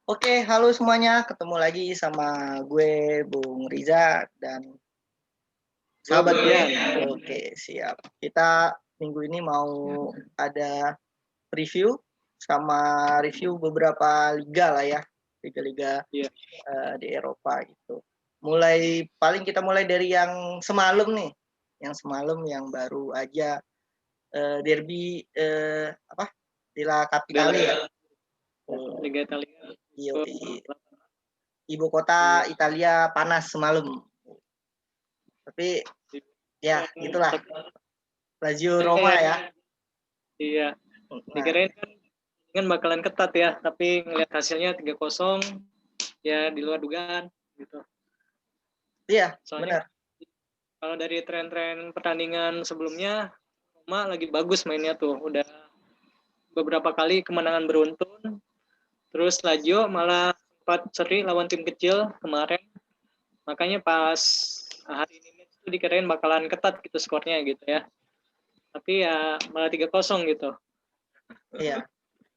Oke, halo semuanya. Ketemu lagi sama gue, Bung Riza, dan sahabat gue. Oke, siap. Kita minggu ini mau ada review sama review beberapa liga lah ya. Liga-liga Iya. di Eropa gitu. Kita mulai dari yang semalam nih. Yang semalam yang baru aja derby Della Capitale ya. Liga Italia. Ibu kota Italia panas semalam. Tapi ya gitulah. Lazio Roma ya. Iya. Nah, Dikirain kan bakalan ketat ya, tapi ngelihat hasilnya 3-0 ya di luar dugaan gitu. Iya, Soalnya benar. kalau dari tren-tren pertandingan sebelumnya Roma lagi bagus mainnya tuh, udah beberapa kali kemenangan beruntun. Terus Lazio malah sempat seri lawan tim kecil kemarin. Makanya pas hari ini tuh dikirain bakalan ketat gitu skornya gitu ya. Tapi ya malah 3-0 gitu. Iya.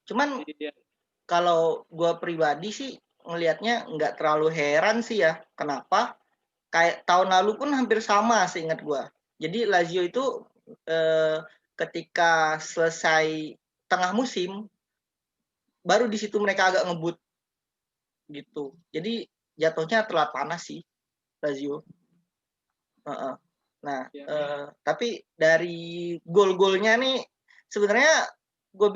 Cuman Iya. kalau gue pribadi sih ngelihatnya nggak terlalu heran sih ya. Kenapa? Kayak tahun lalu pun hampir sama seingat gue. Jadi Lazio itu ketika selesai tengah musim, baru di situ mereka agak ngebut gitu. Jadi jatuhnya telat panas sih Lazio. Nah, tapi dari gol-golnya nih sebenarnya gue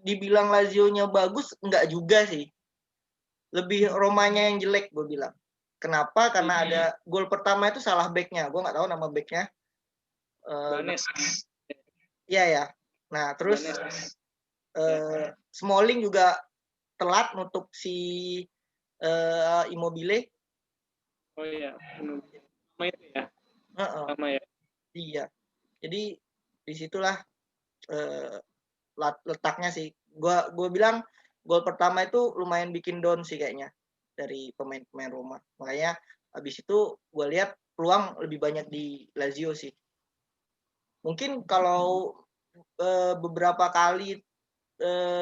dibilang Lazio-nya bagus enggak juga sih. Lebih Romanya yang jelek gue bilang. Kenapa? Karena ada gol pertama itu salah backnya. Gue nggak tahu nama backnya. Banes. Iya ya. Nah terus Smalling juga telat nutup si Immobile. Oh iya, sama itu ya. Sama ya. Iya. Jadi disitulah letaknya sih. Gue bilang gol pertama itu lumayan bikin down sih kayaknya dari pemain-pemain Roma. Makanya habis itu gue lihat peluang lebih banyak di Lazio sih. Mungkin kalau beberapa kali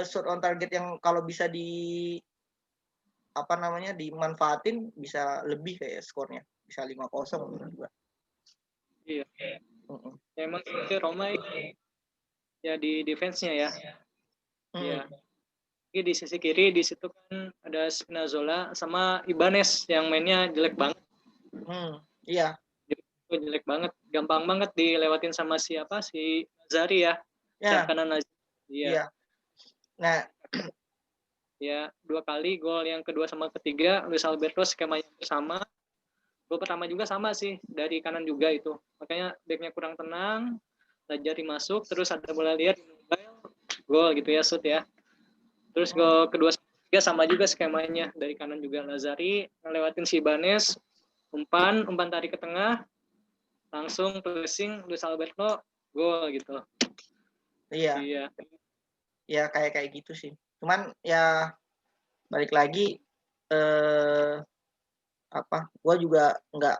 shot on target yang kalau bisa dimanfaatin bisa lebih kayak skornya. Bisa 5-0 menurut gue. Iya. Ya, emang itu Roma ya di defense-nya ya. Iya. Jadi di sisi kiri di situ kan ada Spinazzola sama Ibanez yang mainnya jelek banget. Iya. Jelek banget, gampang banget dilewatin sama siapa si Nazari ya. Ya. Kanan Nazari. Iya. Nah, ya 2 kali gol yang kedua sama ketiga Luis Alberto skemanya sama. Gol pertama juga sama sih dari kanan juga itu. Makanya backnya kurang tenang, Lazari masuk terus ada bola liar gol gitu ya shoot ya. Terus gol kedua ketiga sama juga skemanya dari kanan juga Lazari ngelewatin si Ibanez, umpan tarik ke tengah, langsung pressing Luis Alberto gol gitu. Iya. Ya kayak gitu sih. Cuman ya balik lagi gue juga nggak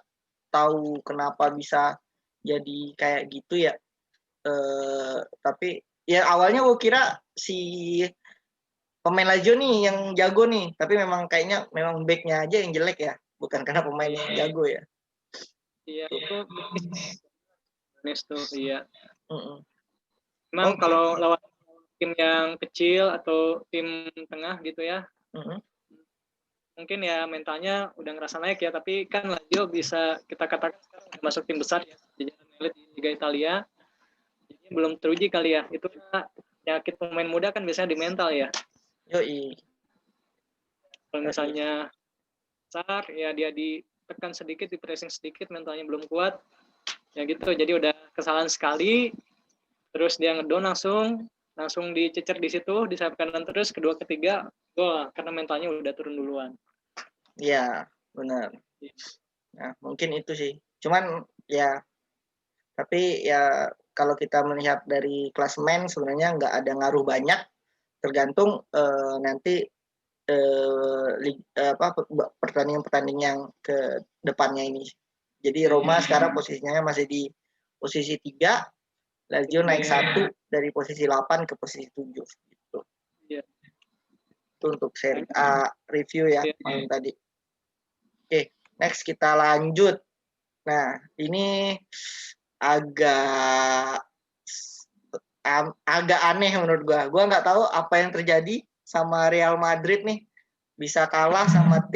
tahu kenapa bisa jadi kayak gitu ya. Tapi ya awalnya gue kira si pemain Lazio nih yang jago nih, tapi kayaknya memang backnya aja yang jelek ya, bukan karena pemain yang jago ya. Iya itu tuh iya. Emang kalau lawan tim yang kecil atau tim tengah gitu ya, mungkin ya mentalnya udah ngerasa naik ya, tapi kan Lazio bisa kita katakan masuk tim besar ya, di elit Liga Italia, jadi belum teruji kali ya. Itu penyakit pemain muda kan biasanya di mental ya. Yoi. Kalau misalnya besar ya dia ditekan sedikit, di pressing sedikit, mentalnya belum kuat ya gitu, jadi udah kesalahan sekali terus dia ngedown langsung dicecer di situ, di sayap kanan terus, kedua ketiga gol karena mentalnya udah turun duluan. Iya, benar. Nah, mungkin itu sih. Cuman ya, tapi ya kalau kita melihat dari klasemen sebenarnya nggak ada ngaruh banyak, tergantung nanti pertandingan-pertandingan yang ke depannya ini. Jadi Roma sekarang posisinya masih di posisi 3, Lazio naik 1 dari posisi 8 ke posisi 7 gitu. Iya. Itu untuk seri A review ya malam tadi. Oke, next kita lanjut. Nah, ini agak aneh menurut gua. Gua nggak tahu apa yang terjadi sama Real Madrid nih, bisa kalah sama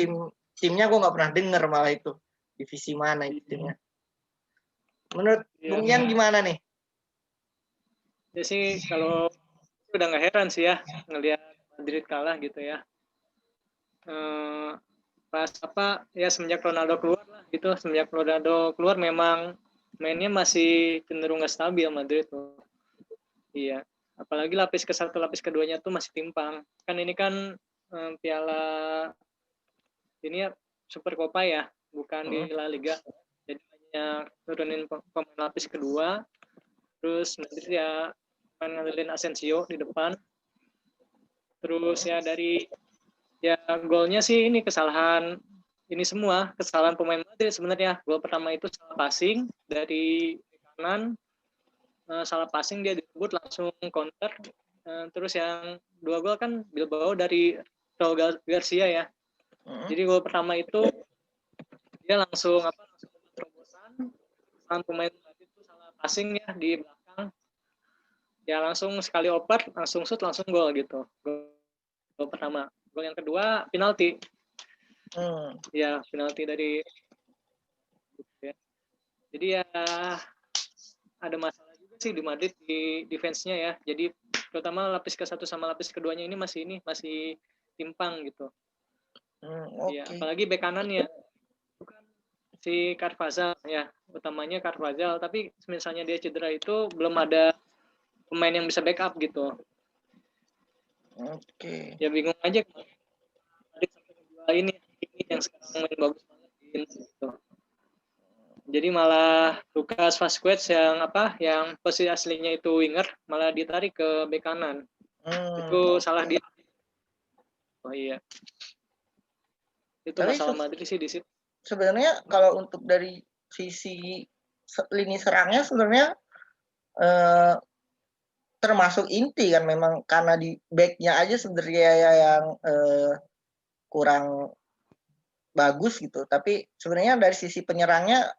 timnya gua nggak pernah denger malah itu. Divisi mana itu timnya? Menurut Bung Yan gimana nih? Ya sih kalau udah nggak heran sih ya ngelihat Madrid kalah gitu ya. Pas apa ya semenjak Ronaldo keluar lah gitu, semenjak Ronaldo keluar memang mainnya masih cenderung nggak stabil Madrid tuh. Iya, apalagi lapis ke satu lapis keduanya tuh masih timpang. Kan ini kan piala ini ya Super Copa ya, bukan di La Liga. Jadi hanya turunin pemain lapis kedua. Terus Madrid ya ngandelin Asensio di depan. Terus ya dari ya golnya sih ini kesalahan pemain Madrid sebenarnya. Gol pertama itu salah passing dari kanan, salah passing dia direbut langsung counter. Terus yang 2 gol kan Bilbao dari Raul Garcia ya. Jadi gol pertama itu dia langsung terobosan, pemain Madrid itu salah passing ya di belakang. Ya langsung sekali oper, langsung shoot, langsung gol gitu. Gol pertama. Gol yang kedua penalti. Ya penalti dari ya. Jadi ya ada masalah juga sih di Madrid di defense-nya ya. Jadi terutama lapis ke-1 sama lapis keduanya ini masih timpang gitu. Ya, apalagi bek kanannya bukan si Carvajal ya, utamanya Carvajal, tapi misalnya dia cedera itu belum ada pemain yang bisa backup gitu. Ya bingung aja ini yang sekarang main bagus banget gitu. Jadi malah Lucas Vazquez yang posisi aslinya itu winger malah ditarik ke bek kanan. Itu salah dia. Oh iya. Itu tapi masalah Madrid sih di situ. Sebenarnya kalau untuk dari sisi lini serangnya sebenarnya termasuk inti kan, memang karena di backnya aja sebenarnya yang kurang bagus gitu. Tapi sebenarnya dari sisi penyerangnya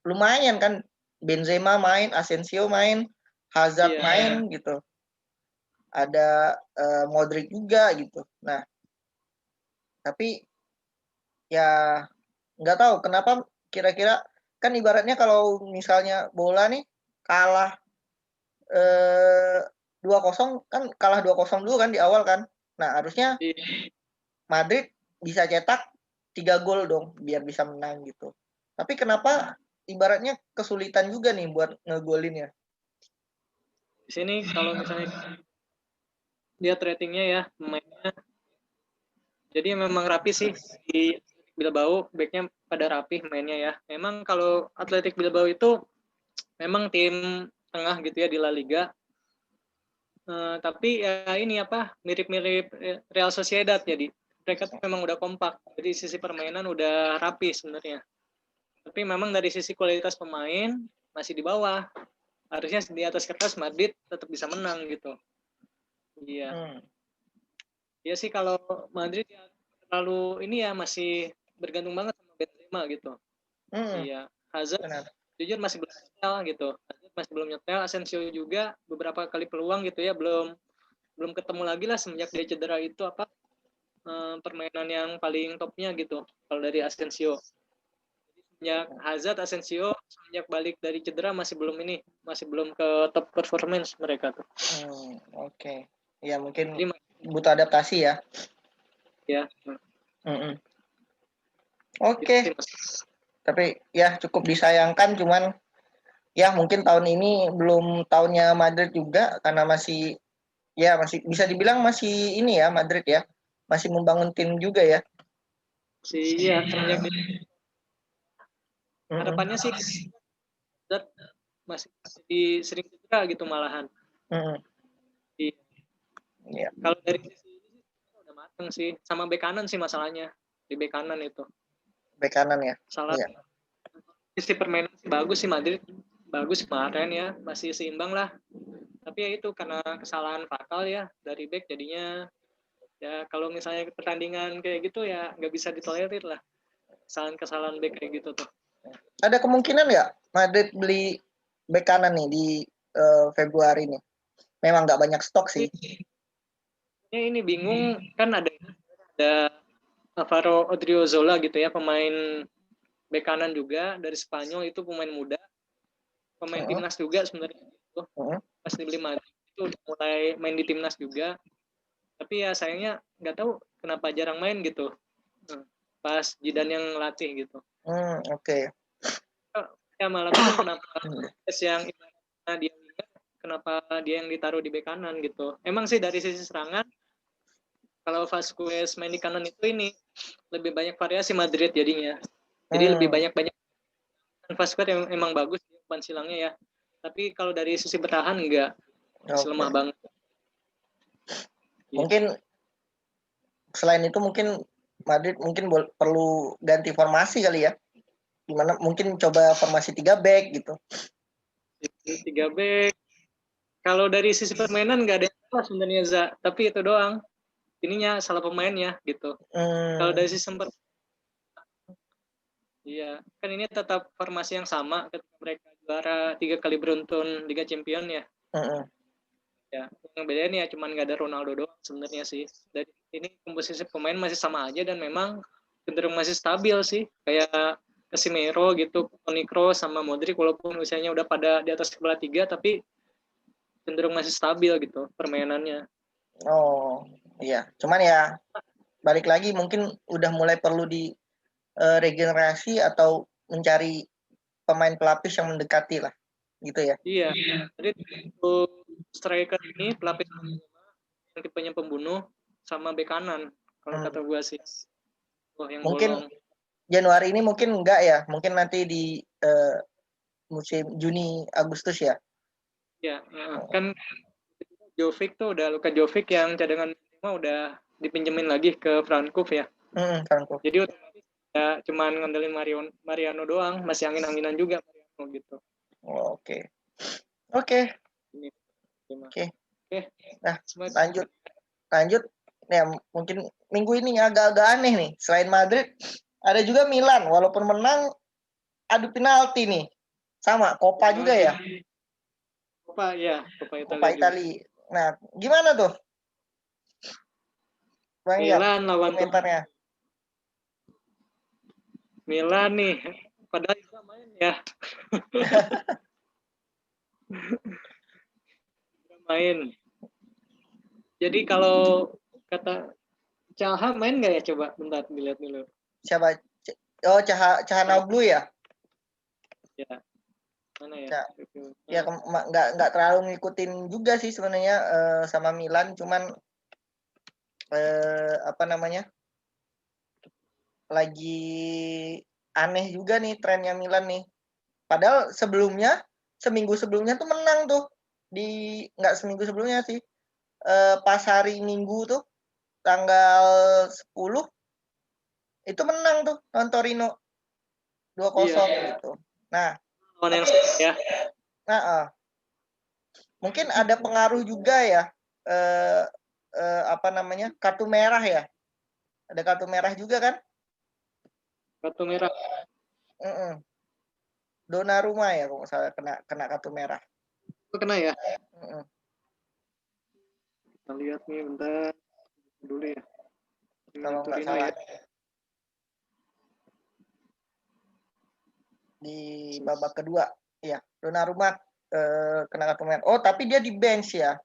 lumayan kan, Benzema main, Asensio main, Hazard main gitu. Ada Modric juga gitu. Nah, tapi ya nggak tahu kenapa kira-kira, kan ibaratnya kalau misalnya bola nih kalah 2-0 kan, kalah 2-0 dulu kan di awal kan. Nah, harusnya Madrid bisa cetak 3 gol dong biar bisa menang gitu. Tapi kenapa ibaratnya kesulitan juga nih buat ngegolinnya? Di sini kalau misalnya dia ratingnya ya mainnya, jadi memang rapi sih di Bilbao, backnya pada rapi mainnya ya. Memang kalau Athletic Bilbao itu memang tim tengah gitu ya di La Liga. Tapi ya ini mirip-mirip Real Sociedad, jadi mereka tuh memang udah kompak. Jadi sisi permainan udah rapi sebenarnya. Tapi memang dari sisi kualitas pemain masih di bawah. Harusnya di atas kertas Madrid tetap bisa menang gitu. Iya. Ya sih kalau Madrid ya terlalu ini ya masih bergantung banget sama Benzema gitu. Iya. Hazard jujur masih belum nyetel gitu. Hazard masih belum nyetel. Asensio juga beberapa kali peluang gitu ya belum ketemu lagi lah semenjak dia cedera itu permainan yang paling topnya gitu kalau dari Asensio. Semenjak Hazard, Asensio semenjak balik dari cedera masih belum ke top performance mereka tuh. Oke. Ya mungkin jadi, butuh adaptasi ya. Ya. Oke. Tapi ya cukup disayangkan, cuman ya mungkin tahun ini belum tahunnya Madrid juga, karena masih bisa dibilang masih ini ya Madrid ya, masih membangun tim juga ya. Iya, harapannya sih masih sering cedera gitu malahan. Iya. Kalau dari sisi ini udah mateng sih, sama bek kanan sih masalahnya di bek kanan itu. Bek kanan ya. Salah. Iya. Sisi permainan bagus sih Madrid, bagus kemarin ya, masih seimbang lah. Tapi ya itu karena kesalahan fatal ya dari bek jadinya Ya kalau misalnya pertandingan kayak gitu ya nggak bisa ditolerir lah, kesalahan back kayak gitu tuh. Ada kemungkinan nggak Madrid beli bek kanan nih di Februari nih? Memang nggak banyak stok sih. Ini bingung kan, ada Alvaro Odriozola gitu ya, pemain bek kanan juga dari Spanyol, itu pemain muda, pemain timnas juga sebenarnya itu. Pas dibeli Madrid itu udah mulai main di timnas juga, tapi ya sayangnya nggak tahu kenapa jarang main gitu pas Zidane yang latih gitu. Oke. Ya malah bingung kenapa yang dia kenapa dia yang ditaruh di bek kanan gitu. Emang sih dari sisi serangan kalau Vasquez main di kanan itu ini lebih banyak variasi Madrid jadinya. Jadi lebih banyak Vasquez yang emang bagus umpan silangnya ya. Tapi kalau dari sisi bertahan enggak, masih lemah banget. Mungkin selain itu mungkin Madrid mungkin perlu ganti formasi kali ya. Gimana mungkin coba formasi 3 back gitu. 3 back. Kalau dari sisi permainan nggak ada yang salah sebenarnya Za, tapi itu doang. Ininya salah pemainnya gitu. Kalau dari sisi iya, kan ini tetap formasi yang sama ketika mereka juara 3 kali beruntun Liga Champion ya. Ya, yang bedanya ya cuman nggak ada Ronaldo doang sebenarnya sih. Dan ini komposisi pemain masih sama aja dan memang cenderung masih stabil sih. Kayak Casemiro gitu, Toni Kroos sama Modric walaupun usianya udah pada di atas kepala 3 tapi cenderung masih stabil gitu permainannya. Oh, iya. Cuman ya balik lagi mungkin udah mulai perlu di regenerasi atau mencari pemain pelapis yang mendekati lah. Gitu ya. Iya. Jadi untuk striker ini pelapis yang tipenya pembunuh sama bek kanan kalau kata gue sih. Yang mungkin bolong. Januari ini mungkin enggak ya. Mungkin nanti di musim Juni Agustus ya. Ya, kan Jovic tuh udah Luka Jovic yang cadangan udah dipinjemin lagi ke Frankfurt ya. Frankfurt. Jadi ya cuman ngandelin Mariano doang, masih angin-anginan juga Mariano gitu. Oke. Nah, lanjut. Ya, mungkin minggu ini agak-agak aneh nih. Selain Madrid, ada juga Milan. Walaupun menang, adu penalti nih. Sama, Copa juga ya? Copa, ya. Copa Italia. Nah, gimana tuh? Bang Milan lawan komentarnya. Milan nih, padahal juga main ya. Main. Jadi kalau kata Caha main nggak ya, coba bentar dilihat dulu. Siapa? Oh, Calhanoglu ya? Ya. Mana ya? Ya nggak terlalu ngikutin juga sih sebenarnya sama Milan, cuman apa namanya? Lagi aneh juga nih trennya Milan nih. Padahal seminggu sebelumnya tuh menang tuh. Nggak seminggu sebelumnya sih. Pas hari Minggu tuh tanggal 10 itu menang tuh lawan Torino 2-0 gitu. Nah, ya. Mungkin ada pengaruh juga ya apa namanya? Kartu merah ya. Ada kartu merah juga kan? Kartu merah. Donnarumma ya kalau salah kena kartu merah. Itu kena ya? Kita lihat nih bentar dulu ya. Kalau nggak salah. Ya. Di babak kedua, ya Donnarumma kena kartu merah. Oh, tapi dia di bench ya?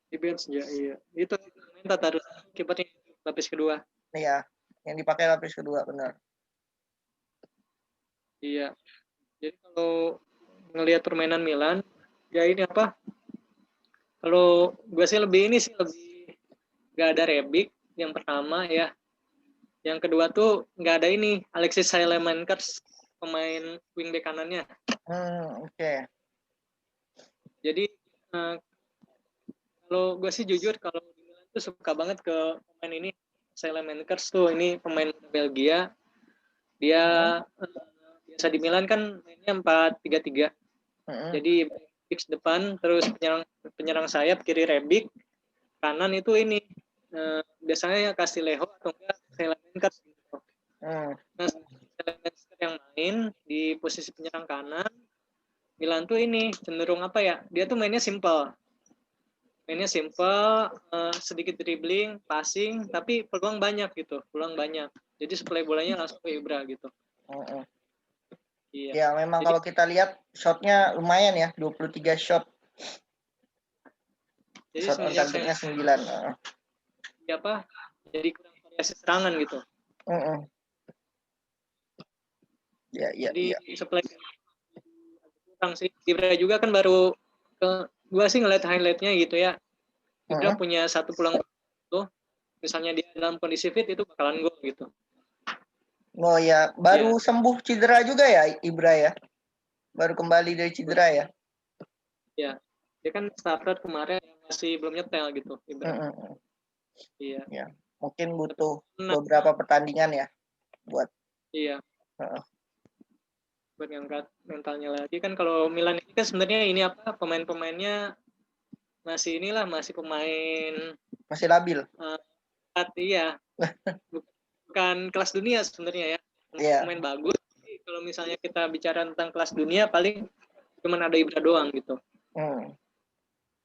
Di bench ya, iya. Itu minta taruh kipernya lapis kedua. Iya, yang dipakai lapis kedua, benar. Iya. Jadi kalau ngelihat permainan Milan, ya ini apa? Kalau gue sih lebih gak ada Rebic yang pertama ya. Yang kedua tuh nggak ada ini Alexis Saelemaekers, pemain wingback kanannya. Oke. Jadi kalau gue sih jujur kalau di Milan tuh suka banget ke pemain ini Saelemaekers tuh, ini pemain Belgia. Dia biasa di Milan kan mainnya 4-3-3. Jadi fix depan, terus penyerang sayap, kiri Rebic, kanan itu ini biasanya Castillejo atau enggak Saelemaekers gitu. Nah, Saelemaekers yang main di posisi penyerang kanan, Milan tuh ini cenderung apa ya? Dia tuh mainnya simple, sedikit dribbling, passing, tapi peluang banyak gitu, peluang banyak. Jadi supply bolanya langsung ke Ibra gitu. Iya. Ya memang Jadi, kalau kita lihat shotnya lumayan ya, 23 shot. jadi Shot on targetnya 9. Apa? Jadi kurang variasi serangan gitu. Ya. Jadi supply kurang sih. Ibra juga kan baru gua sih ngeliat highlightnya gitu ya. Ibra punya satu peluang tuh, misalnya dia dalam kondisi fit itu bakalan gol gitu. Oh ya, baru sembuh cedera juga ya Ibra ya? Baru kembali dari cedera ya? Ya, dia kan starter kemarin masih belum nyetel gitu Ibra. Iya. Ya, mungkin butuh beberapa pertandingan ya buat. Iya. Buat ngangkat mentalnya lagi kan. Kalau Milan ini kan sebenarnya ini apa, pemain-pemainnya masih pemain masih labil. Iya. Bukan kelas dunia sebenarnya ya. Pemain bagus. Kalau misalnya kita bicara tentang kelas dunia paling cuma ada Ibra doang gitu.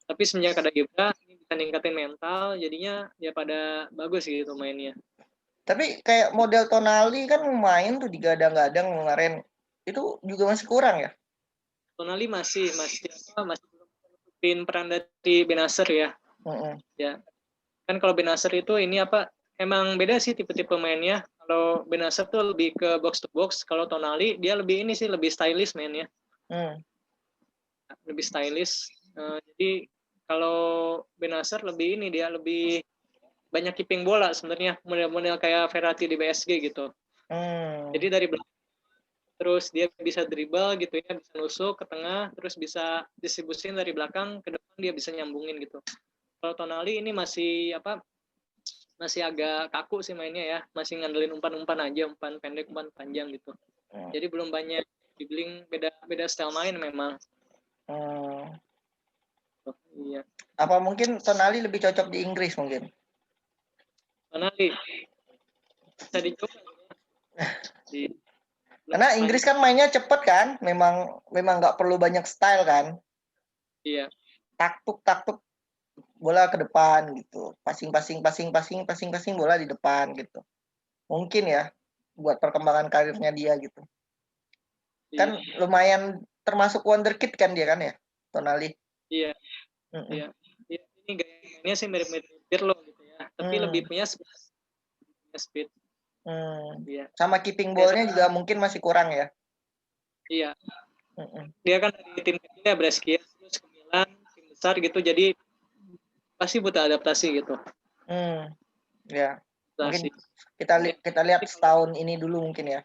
Tapi semenjak ada Ibra ini bisa ningkatin mental, jadinya ya pada bagus gitu mainnya. Tapi kayak model Tonali kan main tuh digadang-gadang kemarin, itu juga masih kurang ya? Tonali masih belum menutupin peran dari Benacer ya. Ya. Kan kalau Benacer itu ini apa, emang beda sih tipe-tipe mainnya. Kalau Benacer tuh lebih ke box to box, kalau Tonali dia lebih ini sih, lebih stylish mainnya. Lebih stylish. Jadi kalau Benacer lebih ini, dia lebih banyak keeping bola sebenarnya, model-model kayak Verratti di PSG gitu. Jadi dari belakang terus dia bisa dribble gitu ya, bisa nusuk ke tengah, terus bisa distribusin dari belakang ke depan, dia bisa nyambungin gitu. Kalau Tonali ini masih agak kaku sih mainnya ya, masih ngandelin umpan-umpan aja, umpan pendek, umpan panjang gitu. Jadi belum banyak dribbling, beda style main memang. Iya. Apa mungkin Tonali lebih cocok di Inggris mungkin? Tonali bisa dicoba ya. Karena Inggris kan mainnya cepet kan, memang nggak perlu banyak style kan. Iya. Taktuk bola ke depan gitu, passing bola di depan gitu. Mungkin ya buat perkembangan karirnya dia gitu. Kan lumayan termasuk wonderkid kan dia kan ya, Tonali. Iya. Iya. Ini gayanya sih mirip-mirip Pirlo gitu ya, tapi lebih punya speed. Iya. Sama keeping ball-nya juga mungkin masih kurang ya. Iya. Dia kan dari tim kecil ya, Brescia, terus ke Milan, tim besar gitu, jadi pasti butuh adaptasi gitu. Ya. Mungkin kita lihat setahun ini dulu mungkin ya.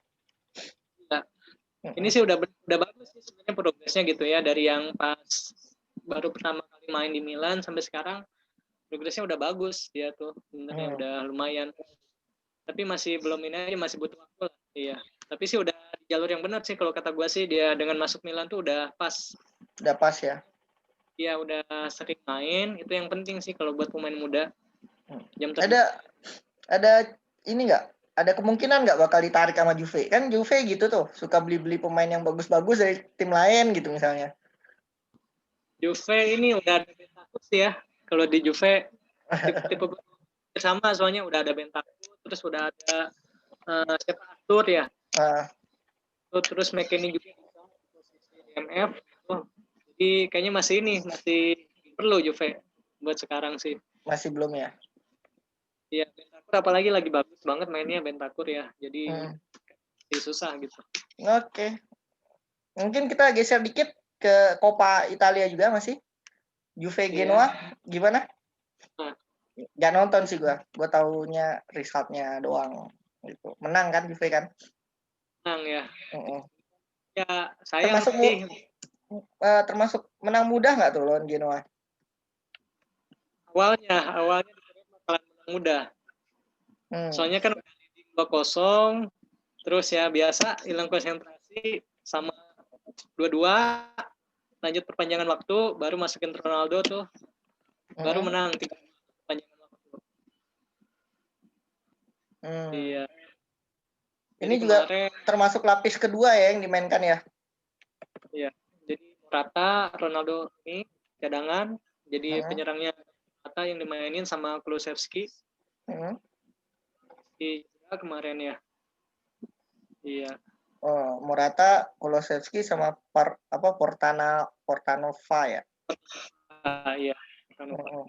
Ini sih udah bagus sih sebenarnya progresnya gitu ya, dari yang pas baru pertama kali main di Milan sampai sekarang progresnya udah bagus dia tuh, sebenarnya udah lumayan. Tapi masih belum ini aja, masih butuh waktu lah. Iya. Tapi sih udah di jalur yang benar sih kalau kata gue sih, dia dengan masuk Milan tuh udah pas. Udah pas ya. Iya, udah sering main, itu yang penting sih kalau buat pemain muda. Ada ini nggak? Ada kemungkinan nggak bakal ditarik sama Juve? Kan Juve gitu tuh, suka beli pemain yang bagus-bagus dari tim lain gitu misalnya. Juve ini udah ada Bentancur ya. Kalau di Juve tipe sama, soalnya udah ada Bentancur, terus udah ada siapa, Arthur ya. Terus McKennie juga bisa posisi DMF. Jadi kayaknya masih perlu Juve buat sekarang sih. Masih belum ya? Iya, Bentancur apalagi lagi bagus banget mainnya Bentancur ya. Jadi susah gitu. Oke. Mungkin kita geser dikit ke Coppa Italia juga masih. Juve Genoa gimana? Gak nonton sih gua taunya resultnya doang gitu. Menang kan Juve kan? Menang ya. Ya sayang termasuk menang mudah nggak tuh lawan Genoa? Awalnya bakalan menang mudah. Soalnya kan udah leading 2-0, terus ya biasa hilang konsentrasi sama 2-2, lanjut perpanjangan waktu, baru masukin Ronaldo tuh, baru menang 3. Iya. Ini Jadi juga kemarin termasuk lapis kedua ya yang dimainkan ya. ya, jadi Morata, Ronaldo ini cadangan, jadi Hmm. penyerangnya Morata yang dimainin sama Kulusevski Hmm. kemarin ya. Iya. Oh, Morata, Kulusevski sama Portanova ya. Iya. Hmm.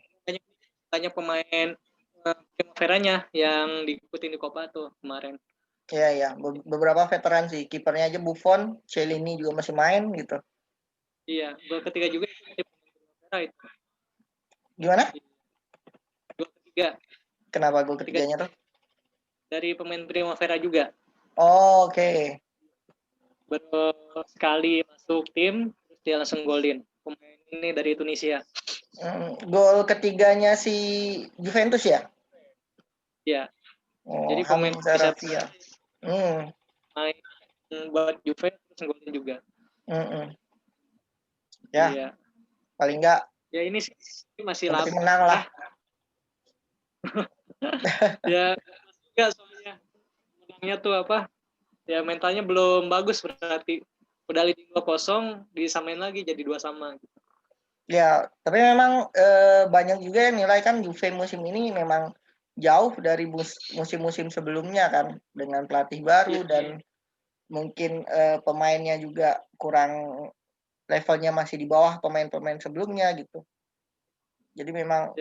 Banyak pemain Primavera-nya yang diikutin di Copa tuh kemarin. Iya ya, beberapa veteran sih. Kipernya aja Buffon, Chiellini juga masih main gitu. Iya, gol ketiga juga itu. Gimana? Gol ketiga. Kenapa gol ketiganya tuh? Dari pemain Primavera juga. Oh, oke. Baru sekali masuk tim, terus dia langsung golin. Pemain ini dari Tunisia. Gol ketiganya si Juventus ya? Iya. Oh, Jadi pemain Hamza bisa Raffia. main buat Juve terus golin juga. Ya, Iya. paling enggak Ya ini sih masih yang lama. penting menang lah. Ya, enggak soalnya menangnya tuh apa? Ya mentalnya belum bagus berarti. Udah leading 2-0 disamain lagi jadi 2-2. Ya, tapi memang banyak juga yang nilai kan Juve musim ini memang jauh dari musim-musim sebelumnya kan, dengan pelatih baru dan mungkin pemainnya juga kurang, levelnya masih di bawah pemain-pemain sebelumnya gitu. Jadi memang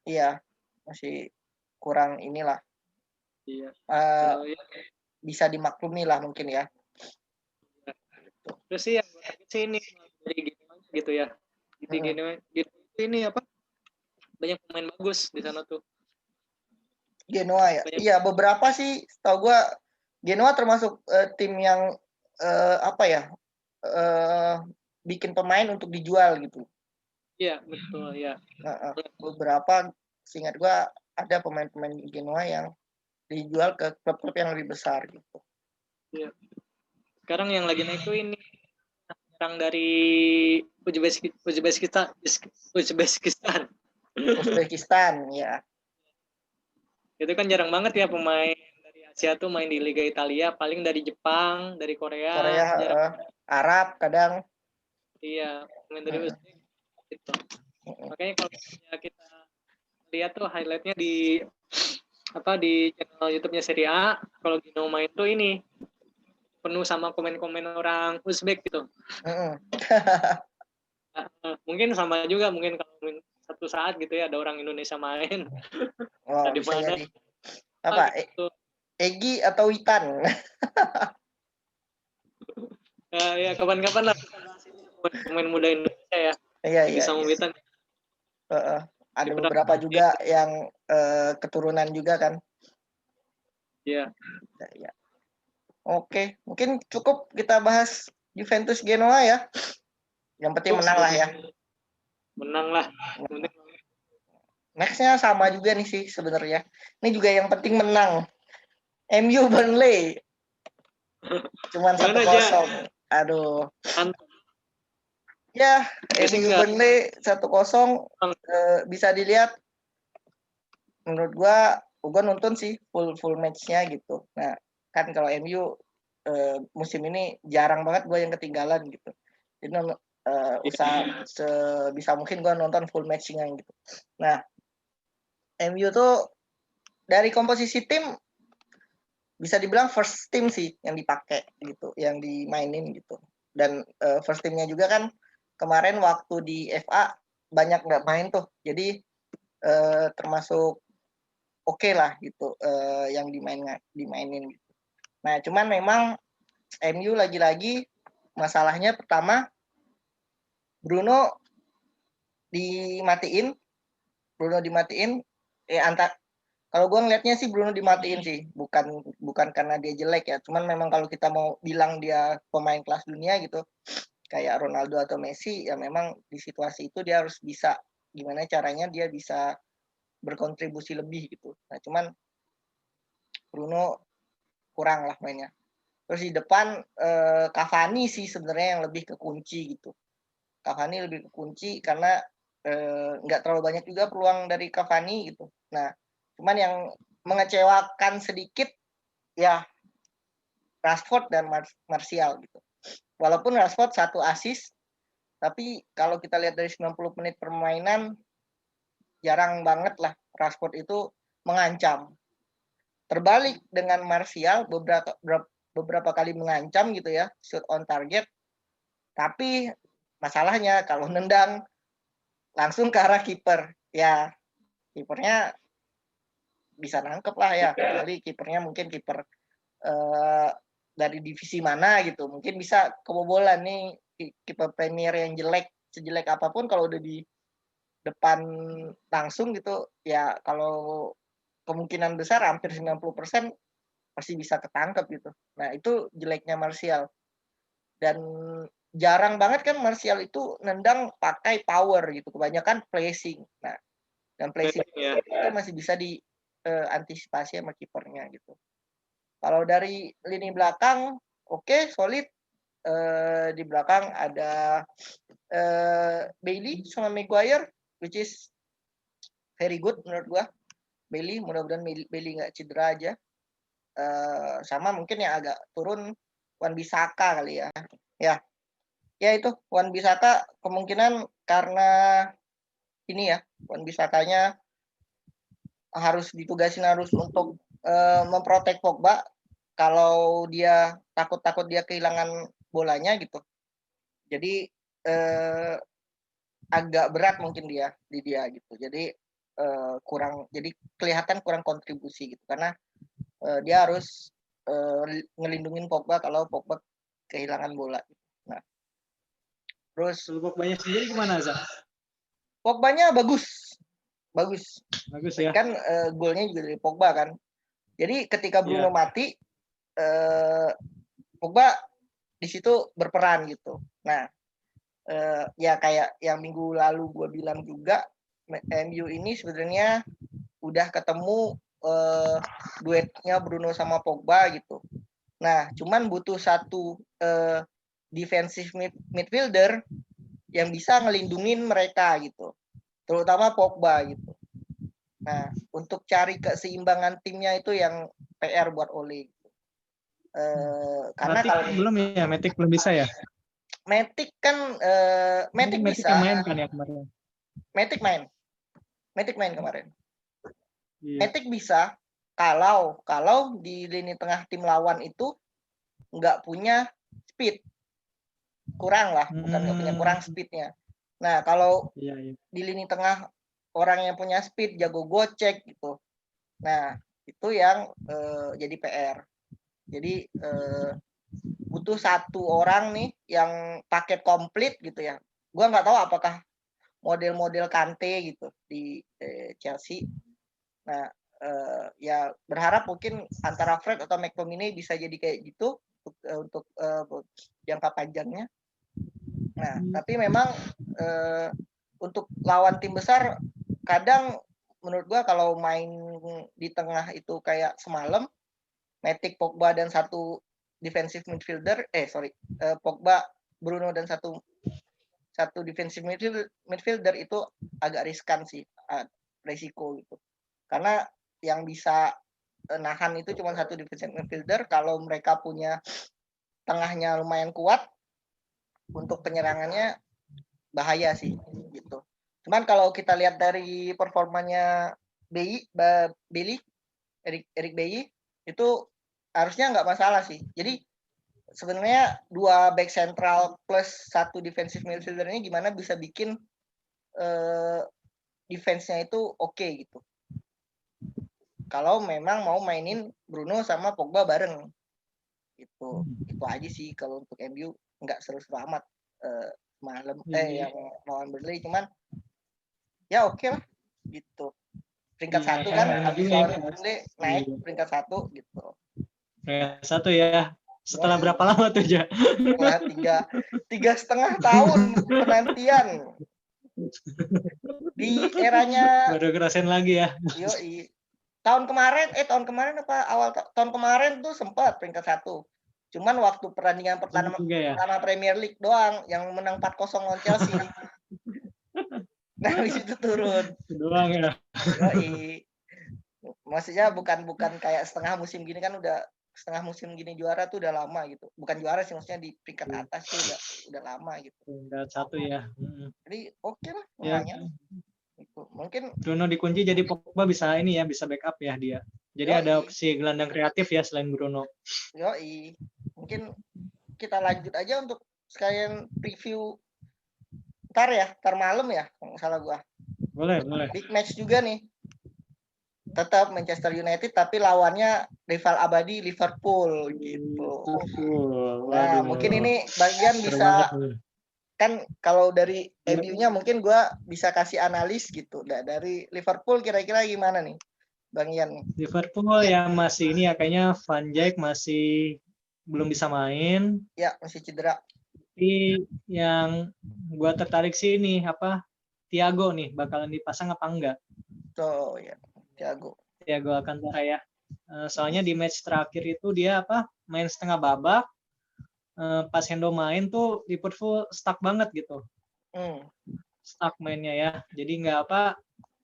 iya masih kurang inilah, Iya. bisa dimaklumi lah mungkin ya. Terus sih yang gue kaget sih ini dari gitu ya. Jadi gitu ini apa? Banyak pemain bagus di sana tuh. Genoa ya. Iya, beberapa sih setahu gua Genoa termasuk tim yang apa ya? Bikin pemain untuk dijual gitu. Iya, betul ya. Beberapa seingat gua ada pemain-pemain Genoa yang dijual ke klub-klub yang lebih besar gitu. Iya. Sekarang yang lagi naik tuh ini orang dari Uzbekistan. Uzbekistan ya. Itu kan jarang banget ya pemain dari Asia tuh main di Liga Italia, paling dari Jepang, dari Korea, jarang. Arab kadang. Iya, pemain dari Uzbek gitu. Makanya kalau kita lihat tuh highlightnya di channel YouTube-nya Serie A, kalau Gino main tuh ini penuh sama komen-komen orang Uzbek gitu. Mungkin sama juga mungkin kalau satu saat gitu ya ada orang Indonesia main. Oh, di bisa mana jadi. Apa? Gitu. Egi atau Witan? Ya kapan-kapan lah pemain muda Indonesia ya. Iya. Bisa Witan. Ada beberapa juga yang keturunan juga kan. Iya. Ya. Oke, mungkin cukup kita bahas Juventus Genoa ya. Yang penting menang lah ya. Menang lah. Nextnya sama juga nih sih sebenarnya. Ini juga yang penting menang. MU Burnley. Cuman 1-0. Aduh. Ya, MU Burnley 1-0 bisa dilihat. Menurut gua nonton sih full match-nya gitu. Nah, kan kalau MU musim ini jarang banget gue yang ketinggalan gitu. Jadi usaha sebisa mungkin gue nonton full match-nya gitu. Nah, MU tuh dari komposisi tim bisa dibilang first team sih yang dipakai gitu, yang dimainin gitu. Dan first teamnya juga kan kemarin waktu di FA banyak nggak main tuh. Jadi termasuk oke lah gitu yang dimainin gitu. Nah, cuman memang MU lagi-lagi masalahnya pertama Bruno dimatiin. Kalau gue ngeliatnya sih Bruno dimatiin sih, bukan karena dia jelek ya, cuman memang kalau kita mau bilang dia pemain kelas dunia gitu, kayak Ronaldo atau Messi, ya memang di situasi itu dia harus bisa gimana caranya dia bisa berkontribusi lebih gitu. Nah, cuman Bruno kurang lah mainnya. Terus di depan Cavani sih sebenarnya yang lebih ke kunci gitu. Cavani lebih ke kunci karena nggak terlalu banyak juga peluang dari Cavani gitu. Nah, cuman yang mengecewakan sedikit ya Rashford dan Martial gitu. Walaupun Rashford 1 assist, tapi kalau kita lihat dari 90 menit permainan jarang banget lah Rashford itu mengancam. Terbalik dengan Martial beberapa kali mengancam gitu ya, shoot on target. Tapi masalahnya kalau nendang langsung ke arah kiper. Ya, kipernya bisa nangkep lah ya. Kecuali kipernya mungkin kiper dari divisi mana gitu. Mungkin bisa kebobolan nih kiper Premier yang jelek, sejelek apapun kalau udah di depan langsung gitu ya, kalau kemungkinan besar hampir 90% pasti bisa ketangkep gitu. Nah, itu jeleknya Martial. Dan jarang banget kan Martial itu nendang pakai power gitu. Kebanyakan placing. Nah, dan placing itu masih bisa diantisipasi sama kipernya gitu. Kalau dari lini belakang, oke, solid. Di belakang ada Bailey sama Maguire, which is very good menurut gua. Bailey, mudah-mudahan Bailey nggak cedera aja. Sama mungkin yang agak turun Wan-Bissaka kali ya. Ya itu Wan-Bissaka kemungkinan karena ini ya, Wan-Bissakanya harus untuk memprotek Pogba kalau dia takut dia kehilangan bolanya gitu. Jadi agak berat mungkin di dia gitu. Jadi jadi kelihatan kurang kontribusi gitu karena dia harus ngelindungin Pogba kalau Pogba kehilangan bola. Nah, terus Pogbanya sendiri gimana, Zah? Pogbanya bagus ya. Kan golnya juga dari Pogba kan. Jadi ketika Bruno mati, Pogba di situ berperan gitu. Nah, ya kayak yang minggu lalu gue bilang juga, MU ini sebenarnya udah ketemu duetnya Bruno sama Pogba gitu. Nah, cuman butuh satu defensive midfielder yang bisa ngelindungin mereka gitu, terutama Pogba gitu. Nah, untuk cari keseimbangan timnya itu yang PR buat Ole. Gitu. Karena Matic kalau belum ya, Matic belum bisa ya. Matic kan Matic bisa. Main kan ya kemarin. Matic main kemarin. Iya. Matic bisa kalau di lini tengah tim lawan itu nggak punya speed, kurang lah, bukan nggak punya, kurang speednya. Nah, kalau di lini tengah orang yang punya speed, jago gocek gitu, nah itu yang jadi PR. Jadi butuh satu orang nih yang paket komplit gitu ya. Gua nggak tahu apakah model-model Kante gitu di Chelsea. Nah, ya berharap mungkin antara Fred atau McTominay bisa jadi kayak gitu untuk jangka panjangnya. Nah, tapi memang untuk lawan tim besar kadang menurut gua kalau main di tengah itu kayak semalam, Matic, Pogba dan satu defensive midfielder, Pogba, Bruno dan satu defensive midfielder itu agak riskan sih, resiko gitu. Karena yang bisa nahan itu cuma satu defensive midfielder. Kalau mereka punya tengahnya lumayan kuat, untuk penyerangannya bahaya sih gitu. Cuman kalau kita lihat dari performanya Bailey, Eric Bailly itu harusnya nggak masalah sih. Jadi sebenarnya 2 back central plus 1 defensive midfielder ini gimana bisa bikin defense-nya itu oke gitu. Kalau memang mau mainin Bruno sama Pogba bareng gitu. Itu aja sih kalau untuk MU, nggak seru-seru amat malam yang lawan Burnley, cuman ya oke lah gitu. Peringkat 1 kan habis lawan Burnley naik peringkat 1 gitu. Peringkat 1 ya. Setelah berapa lama tuh, Ja? Setelah 3,5 tahun penantian. Di eranya baru ngerasain lagi ya. Yoi. Tahun kemarin apa awal tahun kemarin tuh sempat peringkat 1. Cuman waktu pertandingan pertama Premier League doang yang menang 4-0 lawan Chelsea. Nah, di situ turun. Doang ya. Yoi. Maksudnya bukan kayak setengah musim gini kan setengah musim gini juara tuh udah lama gitu. Bukan juara sih, maksudnya di peringkat atas tuh udah lama gitu. Peringkat 1 ya. Jadi oke lah, Ya, lumayan. Gitu. Mungkin Bruno dikunci jadi Pogba bisa ini ya, bisa backup ya dia. Jadi ada opsi gelandang kreatif ya selain Bruno. Yoi. Mungkin kita lanjut aja untuk sekalian preview ntar malam ya, kalau nggak salah gua. Boleh. Big match juga nih. Tetap Manchester United tapi lawannya rival abadi Liverpool gitu. Nah, mungkin ini bagian bisa kan kalau dari MU-nya mungkin gua bisa kasih analis gitu. Dari Liverpool kira-kira gimana nih, Bang Ian? Liverpool yang masih ini ya, kayaknya Van Dijk masih belum bisa main. Ya, masih cedera. Tapi yang gua tertarik sih ini Thiago nih bakalan dipasang apa enggak? Oh ya, Thiago Alcantara ya. Soalnya di match terakhir itu dia main setengah babak. Pas Hendo main tuh Liverpool stuck banget gitu. Stuck mainnya ya. Jadi nggak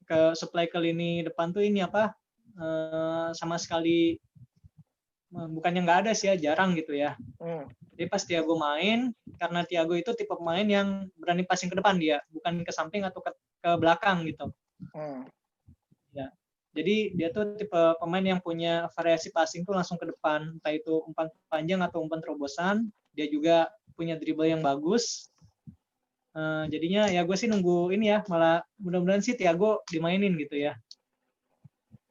ke supply ke lini depan tuh ini sama sekali bukannya nggak ada sih ya, jarang gitu ya. Jadi pas Thiago main, karena Thiago itu tipe pemain yang berani passing ke depan dia, bukan ke samping atau ke belakang gitu. Ya. Jadi dia tuh tipe pemain yang punya variasi passing tuh langsung ke depan, entah itu umpan panjang atau umpan terobosan. Dia juga punya dribble yang bagus. Jadinya ya gue sih nunggu ini ya, malah mudah-mudahan sih Thiago dimainin gitu ya.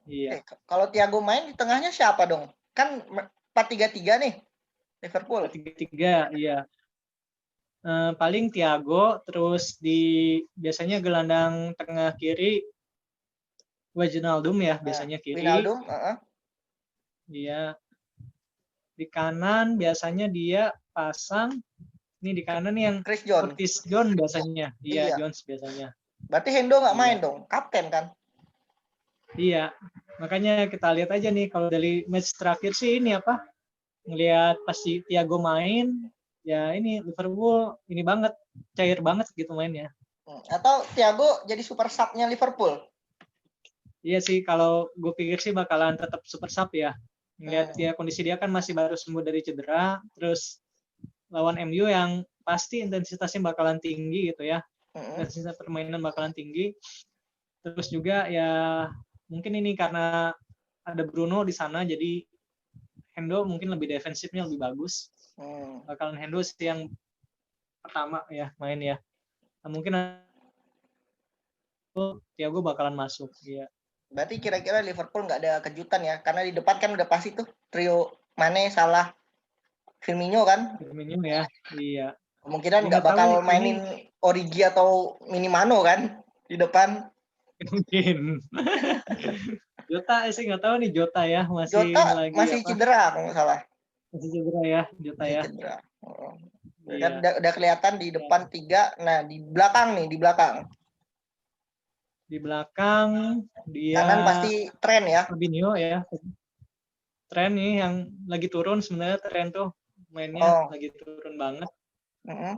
Iya. Kalau Thiago main di tengahnya siapa dong? Kan 4-3-3 nih Liverpool. 4-3-3, iya. Paling Thiago, terus biasanya gelandang tengah kiri Wijnaldum ya, biasanya kiri. Wijnaldum, Iya. Di kanan biasanya dia pasang ini di kanan yang Chris John. Curtis Jones biasanya. Iya, Jones biasanya. Berarti Hendo nggak main dong, kapten kan? Iya. Makanya kita lihat aja nih kalau dari match terakhir sih ini ngelihat pasti Thiago main, ya ini Liverpool ini banget, cair banget gitu mainnya. Atau Thiago jadi super sub-nya Liverpool? Iya sih, kalau gue pikir sih bakalan tetap super sub ya. Ngelihat dia kondisi dia kan masih baru sembuh dari cedera, terus lawan MU yang pasti intensitasnya bakalan tinggi gitu ya. Intensitas permainan bakalan tinggi. Terus juga ya mungkin ini karena ada Bruno di sana, jadi Hendo mungkin lebih defensifnya lebih bagus. Bakalan Hendo sih yang pertama ya main ya. Nah, mungkin Thiago bakalan masuk. Ya. Berarti kira-kira Liverpool nggak ada kejutan ya? Karena di depan kan udah pasti tuh trio Mane, Salah, Firmino kan? Firmino ya, iya. Kemungkinan nggak bakal mainin Origi atau Minimano kan di depan. Mungkin. Jota sih nggak tahu nih Jota ya masih cedera kalau nggak salah. Masih cedera ya Jota ya. Cedera. Kan udah kelihatan di depan 3. Nah di belakang. Di belakang dia. Kanan pasti tren ya. Fabinho ya. Tren nih yang lagi turun sebenarnya, tren tuh mainnya lagi turun banget.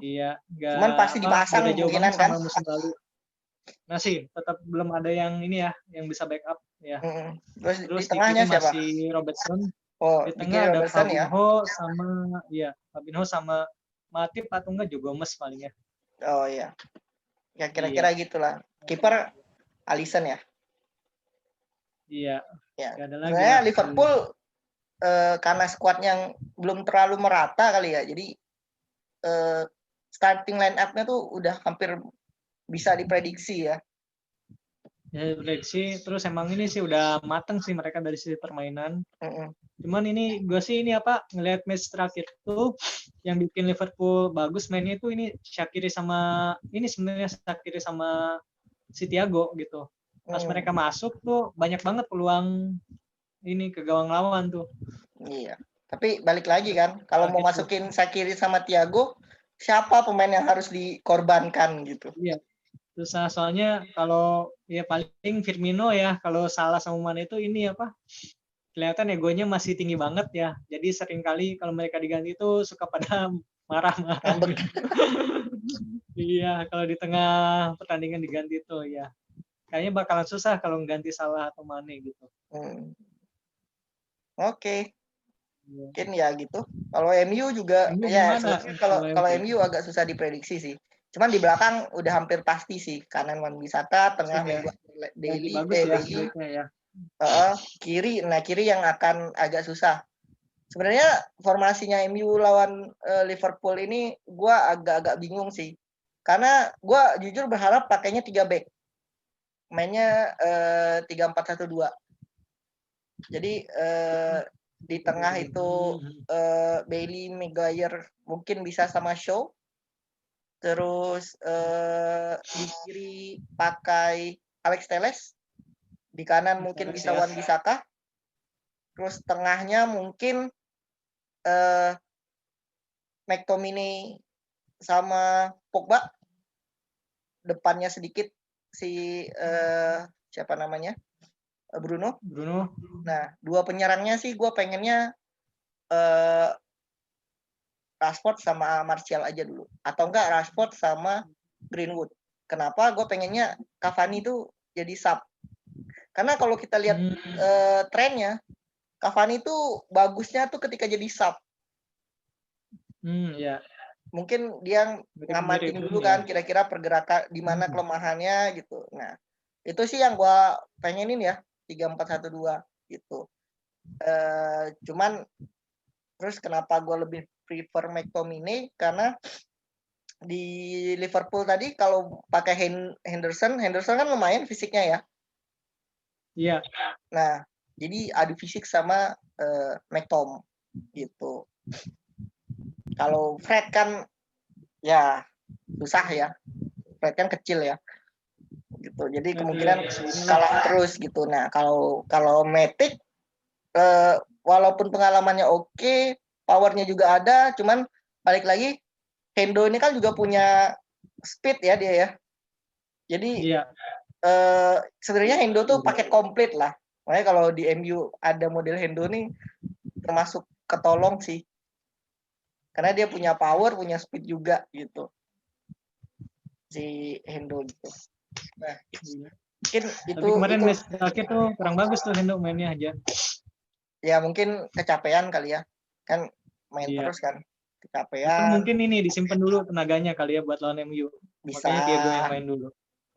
Iya. Cuman pasti dipasang kemungkinan kan. Sama musim lalu. Nah sih, tetap belum ada yang ini ya, yang bisa backup ya. Terus di tengahnya siapa? Masih Robertson. Di tengah ada Fabinho ya. Fabinho sama Matip atau enggak Joe Gomez palingnya. Oh iya. Ya kira-kira gitulah. Kiper Alisson ya. Iya. Ya. Sebenarnya Liverpool karena skuad yang belum terlalu merata kali ya. Jadi starting line up-nya tuh udah hampir bisa diprediksi ya. Ya prediksi, terus emang ini sih udah mateng sih mereka dari sisi permainan. Cuman ini gue sih ini ngelihat match terakhir tuh yang bikin Liverpool bagus mainnya itu ini Shaqiri sama si Thiago gitu. Pas mereka masuk tuh banyak banget peluang ini ke gawang lawan tuh. Iya. Tapi balik lagi kan, kalau mau masukin Shaqiri sama Thiago, siapa pemain yang harus dikorbankan gitu? Iya. Susah soalnya kalau ya paling Firmino ya, kalau Salah sama Mane itu ini kelihatan egonya masih tinggi banget ya. Jadi seringkali kalau mereka diganti itu suka pada marah-marah. Iya, kalau di tengah pertandingan diganti itu ya. kayaknya bakalan susah kalau ganti Salah atau Mane gitu. Oke. Mungkin ya gitu. Kalau MU juga MU ya gimana? sebenarnya kalau MU agak susah diprediksi sih. Cuman di belakang udah hampir pasti sih. Kanan Wan-Bissaka, tengah Ya. Bailey, Bagus ya, Bailey. ya. Kiri yang akan agak susah. Sebenarnya formasinya MU lawan Liverpool ini gue agak-agak bingung sih. Karena gue jujur berharap pakainya 3 back. Mainnya 3-4-1-2. Jadi di tengah itu Bailey, Maguire mungkin bisa sama Shaw. Terus di kiri pakai Alex Telles. Di kanan mungkin bisa Wan-Bissaka. Terus tengahnya mungkin McTominay sama Pogba. Depannya sedikit si siapa namanya? Bruno. Nah, 2 penyerangnya sih gue pengennya Rashford sama Martial aja dulu. Atau enggak Rashford sama Greenwood. Kenapa? Gue pengennya Cavani itu jadi sub. Karena kalau kita lihat trennya, Cavani itu bagusnya tuh ketika jadi sub. Ya. Mungkin dia ngamatin dulu kan kira-kira pergerakan di mana kelemahannya gitu. Nah, itu sih yang gue pengenin ya, 3-4-1-2 gitu. Cuman terus kenapa gue lebih prefer McTominay karena di Liverpool tadi kalau pakai Henderson kan lumayan fisiknya ya. Iya. Nah, jadi adu fisik sama McTom gitu. Kalau Fred kan ya susah ya. Fred kan kecil ya. Gitu. Jadi kemungkinan kalah terus gitu. Nah, kalau Matic walaupun pengalamannya oke, powernya juga ada, cuman balik lagi Hendo ini kan juga punya speed ya dia ya. Jadi sebenarnya Hendo tuh paket komplit lah. Makanya kalau di MU ada model Hendo nih termasuk ketolong sih. Karena dia punya power, punya speed juga gitu. Si Hendo gitu. Nah, mungkin itu kemarin match terakhir tuh kurang bagus tuh Hendo mainnya aja. Ya mungkin kecapean kali ya. Kan main terus kan. Kecapean. Atau mungkin ini disimpan dulu tenaganya kali ya buat lawan MU. Bisa. Makanya Thiago yang main dulu.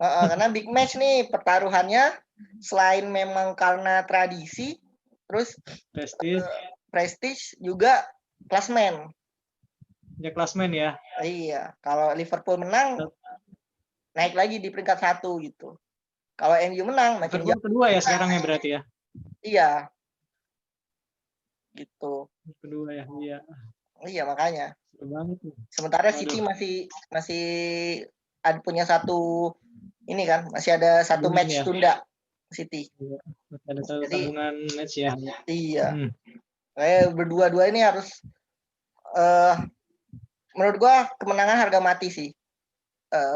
Karena big match nih pertaruhannya selain memang karena tradisi, terus prestige juga klasmen. Ya klasmen ya. Iya, kalau Liverpool menang naik lagi di peringkat 1 gitu. Kalau MU menang makin jauh. Kedua ya sekarang ya berarti ya. Iya. Gitu. Kedua ya, iya. Iya makanya. Sementara City masih ada punya satu ini kan, masih ada satu match tunda City. Ada satu tanggungan match ya. Iya. Kayak berdua-dua ini harus menurut gua kemenangan harga mati sih.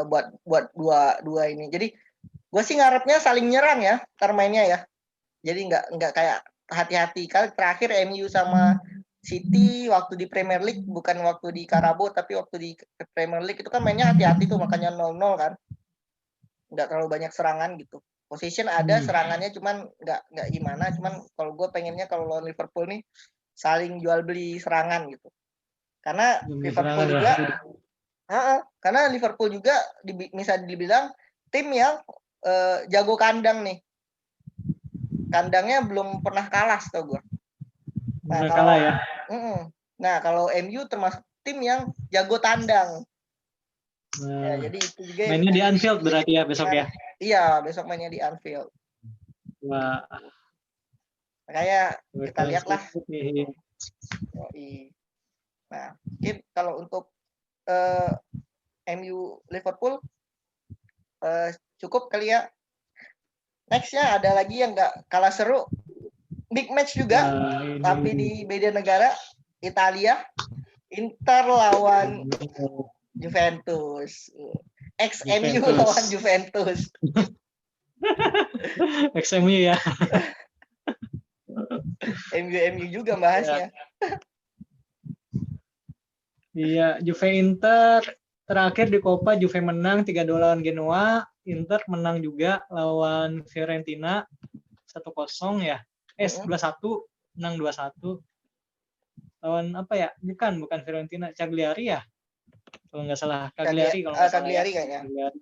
Buat dua ini. Jadi gua sih ngarepnya saling nyerang ya, ntar mainnya ya. Jadi nggak kayak hati-hati. Kali terakhir MU sama City waktu di Premier League, bukan waktu di Carabao tapi waktu di Premier League itu kan mainnya hati-hati tuh, makanya 0-0 kan. Nggak terlalu banyak serangan gitu. Position ada, serangannya cuman nggak gimana. Cuman kalau gue pengennya kalau lawan Liverpool nih saling jual beli serangan gitu. Karena Liverpool juga bisa dibilang tim yang jago kandang nih. Kandangnya belum pernah kalah tau gue. Nah, kalah ya. Nah, kalau MU termasuk tim yang jago tandang. Ya, jadi itu juga mainnya di Anfield berarti ya besok ya. Iya, besok mainnya di Anfield. Wah. Kayak kita lihatlah. Nah, mungkin kalau untuk MU Liverpool cukup kali ya. Nextnya ada lagi yang nggak kalah seru, big match juga, tapi di beda negara, Italia, Inter lawan Juventus. Ex-MU lawan Juventus. Ex-MU ya. MU juga bahasnya. Iya, Juve Inter terakhir di Coppa Juve menang 3-2 lawan Genoa. Inter menang juga lawan Fiorentina 1-0 ya. 2-1, menang 2-1. Lawan apa ya? Bukan Fiorentina, Cagliari ya. Kalau nggak salah, Cagliari kalau nggak salah Cagliari ya. kayaknya. Cagliari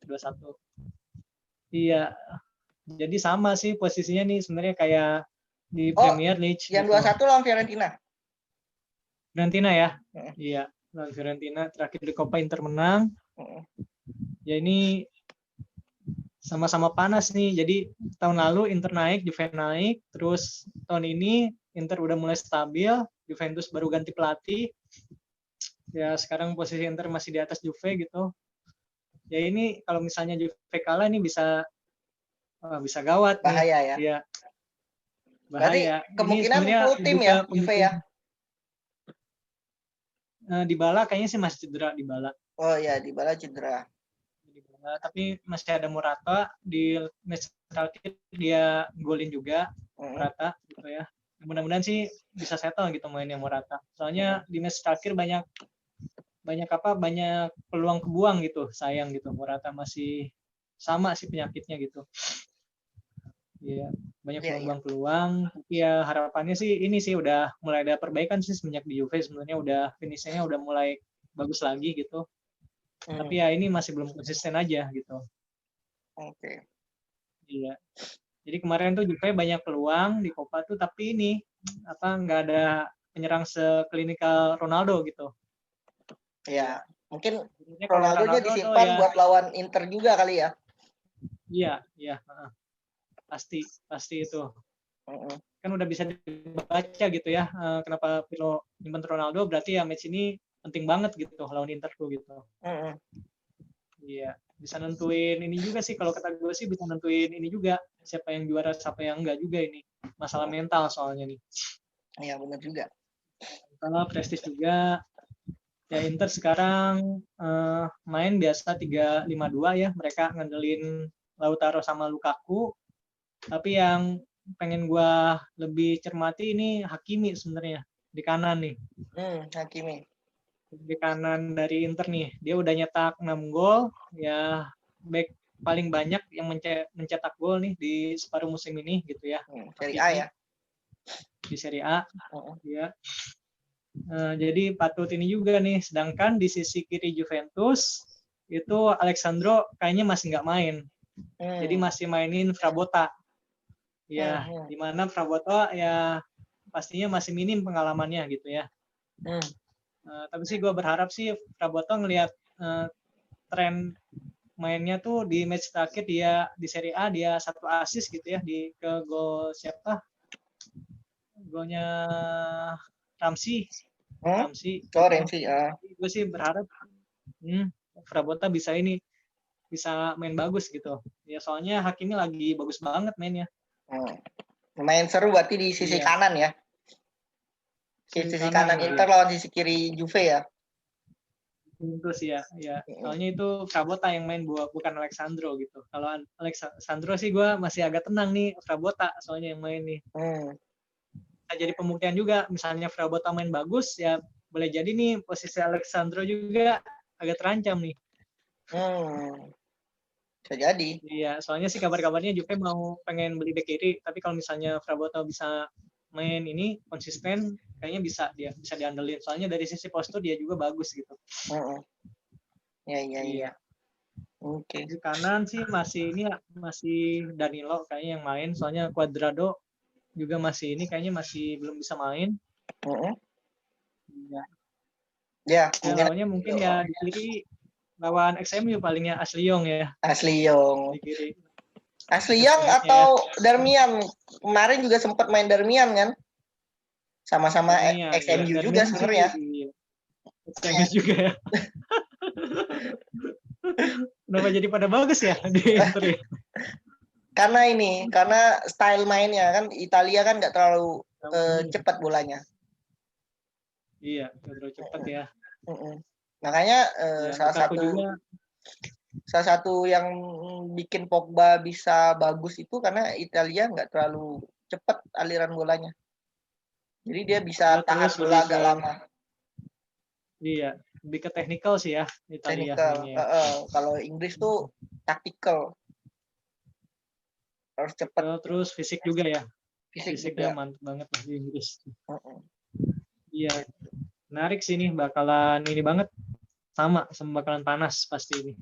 2-1. Iya. Jadi sama sih posisinya nih sebenarnya kayak di Premier League. Yang gitu. 2-1 lawan Fiorentina. Fiorentina ya. Iya, lawan Fiorentina terakhir di Coppa Inter menang. Ya ini sama-sama panas nih. Jadi tahun lalu Inter naik, Juve naik, terus tahun ini Inter udah mulai stabil, Juventus baru ganti pelatih. Ya sekarang posisi Inter masih di atas Juve gitu. Ya ini kalau misalnya Juve kalah ini bisa gawat nih. Bahaya ya. Iya. Berarti Bahaya. kemungkinan ini full tim ya Juve ya. Dybala kayaknya sih masih cedera Dybala. Oh iya, Dybala cedera. Tapi masih ada Morata di match terakhir dia golin juga Morata gitu ya. Mudah-mudahan sih bisa settle gitu mainnya Morata. Soalnya di match terakhir banyak peluang kebuang gitu. Sayang gitu Morata masih sama sih penyakitnya gitu. Iya, banyak peluang-peluang. Tapi ya harapannya sih ini sih udah mulai ada perbaikan sih semenjak di Juve sebenarnya udah finishnya udah mulai bagus lagi gitu. Tapi ya ini masih belum konsisten aja gitu. Oke. Iya. Jadi kemarin tuh Juve banyak peluang di Coppa tuh tapi ini nggak ada penyerang seklinikal Ronaldo gitu. Iya. Mungkin Ronaldo-nya disimpan buat lawan Inter juga kali ya. Iya. Pasti itu. Kan udah bisa dibaca gitu ya. Kenapa Pirlo nyimpen Ronaldo berarti ya match ini penting banget gitu lawan Inter tuh gitu. Iya, bisa nentuin ini juga sih kalau kata gue sih bisa nentuin ini juga siapa yang juara siapa yang enggak juga ini. Masalah mental soalnya nih. Iya, benar juga. Kalau prestis juga ya Inter sekarang main biasa 3-5-2 ya, mereka ngandelin Lautaro sama Lukaku. Tapi yang pengen gua lebih cermati ini Hakimi sebenarnya di kanan nih. Hakimi. Di kanan dari Inter nih, dia udah nyetak 6 gol, ya back paling banyak yang mencetak gol nih di separuh musim ini gitu ya. Serie A ya. Di Serie A. Ya. Jadi patut ini juga nih. Sedangkan di sisi kiri Juventus itu Alexandro kayaknya masih nggak main. Jadi masih mainin Frabotta. Ya, di mana Frabotta ya pastinya masih minim pengalamannya gitu ya. Tapi sih gue berharap sih Frabotta ngelihat tren mainnya tuh di match terakhir dia di Serie A dia 1 assist gitu ya di ke gol siapa? Golnya Ramsey. Ramsey. Gue sih berharap Frabotta bisa main bagus gitu. Ya soalnya Hakimi lagi bagus banget mainnya. Lumayan seru berarti di sisi kanan ya. Sisi kanan Inter lawan sisi kiri Juve ya. Terus ya. Soalnya itu Frabotta yang main bukan Alexandro gitu. Kalau Alexandro sih gue masih agak tenang nih Frabotta soalnya yang main nih. Jadi pembuktian juga misalnya Frabotta main bagus ya boleh jadi nih posisi Alexandro juga agak terancam nih. Bisa jadi. Iya, soalnya sih kabar-kabarnya Juve mau pengen beli bek kiri, tapi kalau misalnya Frabotta bisa main ini konsisten, kayaknya bisa diandelin. Soalnya dari sisi postur dia juga bagus gitu. Iya. Oke. Di kanan sih masih Danilo kayaknya yang main, soalnya Cuadrado juga kayaknya masih belum bisa main. Iya. Ya, lawannya mungkin ya di kiri lawan XMU palingnya Ashley Young ya. Ashley Young. Di kiri. Ashley Young atau Darmian? Kemarin juga sempat main Darmian kan? Sama-sama XMU ya. Juga sebenarnya. XMU juga ya. Kenapa jadi pada bagus ya di Inter? Karena style mainnya kan Italia kan nggak terlalu cepat bolanya. Iya, nggak terlalu cepat ya. Makanya salah satu yang bikin Pogba bisa bagus itu karena Italia nggak terlalu cepat aliran bolanya. Jadi dia bisa tahan bola agak lama. Iya, lebih ke teknikal sih ya Italia Technical. mainnya ya. Kalau Inggris tuh tactical, harus cepat, Terus fisik juga ya. fisik Fisiknya juga. mantap banget lah di Inggris. Heeh. Iya, menarik sih nih, bakalan ini banget, sama bakalan panas pasti ini.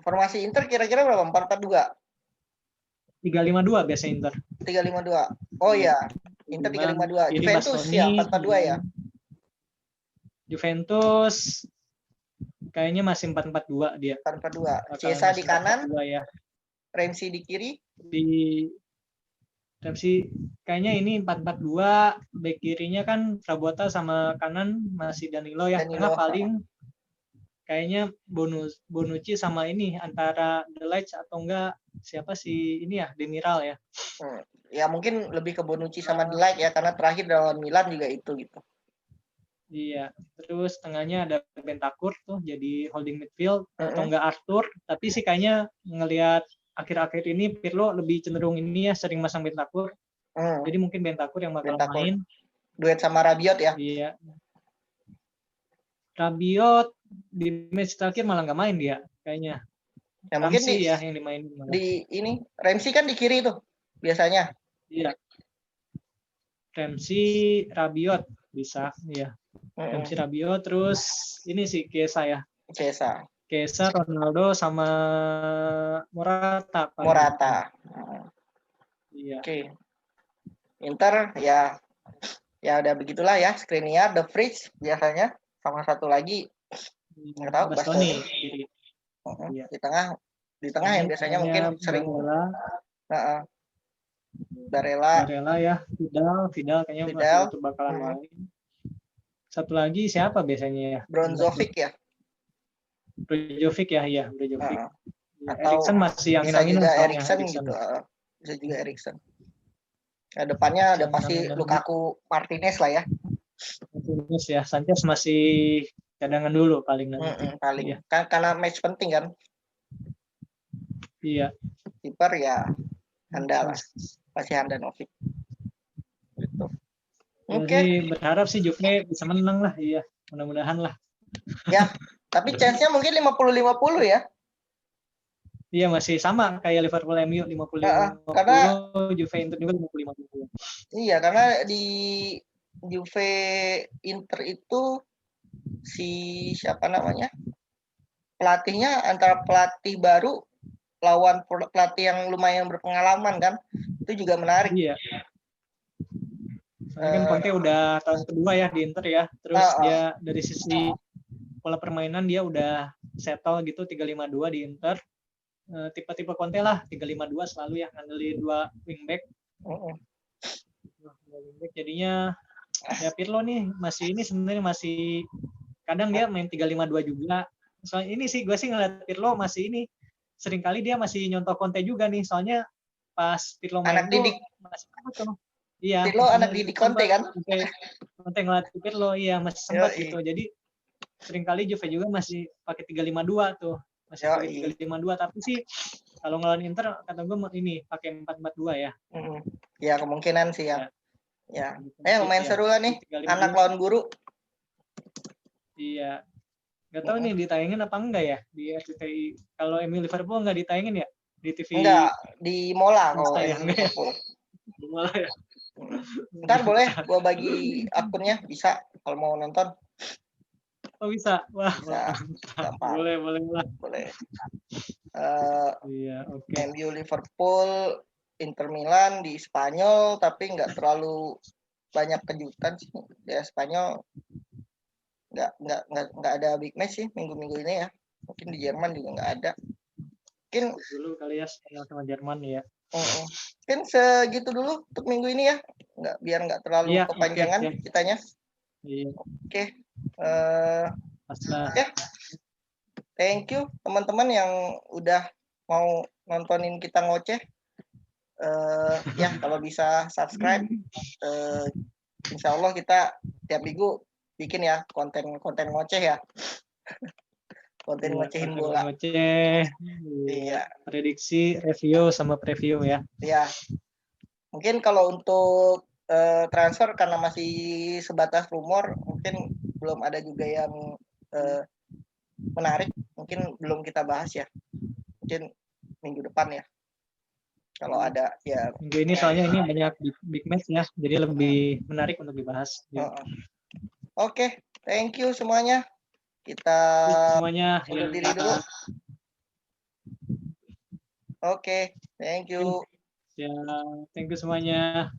Formasi Inter kira-kira berapa? 4-4-2. 3-5-2 biasa Inter. 3-5-2. Oh Iya. iya, Inter Cuman 3-5-2. ini Juventus ya Bastoni, 4-4-2 ya. Juventus kayaknya masih 4-4-2 dia. 4-4-2. Bakalan Chiesa di masih kanan, 4-4-2 ya. Ramsey di kiri. Di Ramsey kayaknya ini 4-4-2, back kirinya kan Rabota sama kanan masih Danilo ya. Danilo. Tengah paling kayaknya Bonucci sama ini antara The Lights atau enggak siapa sih ini ya, Demiral ya. Ya mungkin lebih ke Bonucci sama The Light ya, karena terakhir lawan Milan juga itu gitu. Iya, terus tengahnya ada Bentancur tuh jadi holding midfield atau enggak Arthur, tapi sih kayaknya ngelihat akhir-akhir ini Pirlo lebih cenderung ini ya, sering masang Bentancur. Jadi mungkin Bentancur yang bakal main. Duet sama Rabiot ya. Iya. Rabiot di match terakhir malah nggak main dia kayaknya. Ya mungkin Ramsey ya yang dimainin malah. Di ini Ramsey kan di kiri tuh biasanya. Iya. Ramsey, Rabiot bisa, ya. Ramsey, Rabiot, terus ini sih Chiesa ya. Chiesa, Ronaldo sama Morata. Iya. Oke. Inter ya udah begitulah ya. Skriniar, The Fridge biasanya, sama satu lagi nggak tahu, Bastoni. Iya. Di tengah yang biasanya mungkin sering Barella ya, Vidal kayaknya masih bakalan main. Satu lagi siapa biasanya ya? Brozovic ya. Brozovic ya, iya Brozovic. Atau Eriksen masih angin-angin juga Eriksen gitu. Bisa juga Eriksen. Nah, depannya ada pasti Lukaku, Martinez lah ya. Martinez ya, Sanchez masih cadangan dulu paling nanti. Paling. Iya. Karena match penting kan. Iya. Kiper ya Handanovic. Masih Handanovic. Gitu. Oke. Berharap sih Juve bisa menang lah, iya. Mudah-mudahan lah. Ya, tapi chance-nya mungkin 50-50 ya. Iya, masih sama kayak Liverpool MU 50-50. Karena Juve Inter juga 50-50. Iya, karena di Juve Inter itu siapa namanya? Pelatihnya antara pelatih baru lawan pelatih yang lumayan berpengalaman kan. Itu juga menarik. Iya. Soalnya kan Conte udah tahun kedua ya di Inter ya. Terus dia dari sisi pola permainan dia udah settle gitu 3-5-2 di Inter. Tipe-tipe Conte lah 3-5-2 selalu ya, ngandelin 2 wingback. Jadinya ya Pirlo nih masih ini sebenarnya masih kadang dia main 3-5-2 juga. Soalnya ini sih gue sih ngeliat Pirlo masih ini seringkali dia masih nyontoh Conte juga nih. Soalnya pas Pirlo main tuh masih tuh. Iya. Pirlo anak didik Conte kan? Conte ngeliat Pirlo iya masih sempat gitu. Jadi seringkali Juve juga masih pakai 3-5-2 tuh. Masih pakai 3-5-2, tapi sih kalau ngelawan Inter kata gue ini pakai 4-4-2 ya. Ya kemungkinan sih ya. Ya. Lumayan seru lah nih. Anak lawan guru. Iya. Gak tahu nih ditayangin apa enggak ya di RCTI. Kalau MU Liverpool enggak ditayangin ya di TV? Enggak, di Mola kalau Liverpool. Di Mola ya. Ntar boleh gue bagi akunnya, bisa kalau mau nonton. Oh bisa, wah bisa. Boleh lah. Boleh. Iya, oke. MU Liverpool, Inter Milan di Spanyol, tapi nggak terlalu banyak kejutan sih di Spanyol. Nggak ada big match sih minggu-minggu ini ya. Mungkin di Jerman juga nggak ada. Mungkin dulu kali ya sama Jerman ya. Mungkin segitu dulu untuk minggu ini ya. Biar nggak terlalu kepanjangan kitanya. Iya. Oke. Thank you teman-teman yang udah mau nontonin kita ngoceh. Ya kalau bisa subscribe. Insya Allah kita tiap minggu bikin ya konten ngoceh ya. Konten ngocehin bola. Iya. Prediksi, review sama preview ya. Iya. Mungkin kalau untuk transfer karena masih sebatas rumor, mungkin belum ada juga yang menarik, mungkin belum kita bahas ya, mungkin minggu depan ya kalau ada ya. Minggu ini soalnya ini banyak big match ya, jadi lebih menarik untuk dibahas. Oke, thank you semuanya. Kita semuanya undur diri dulu. Oke, thank you. Ya, thank you semuanya.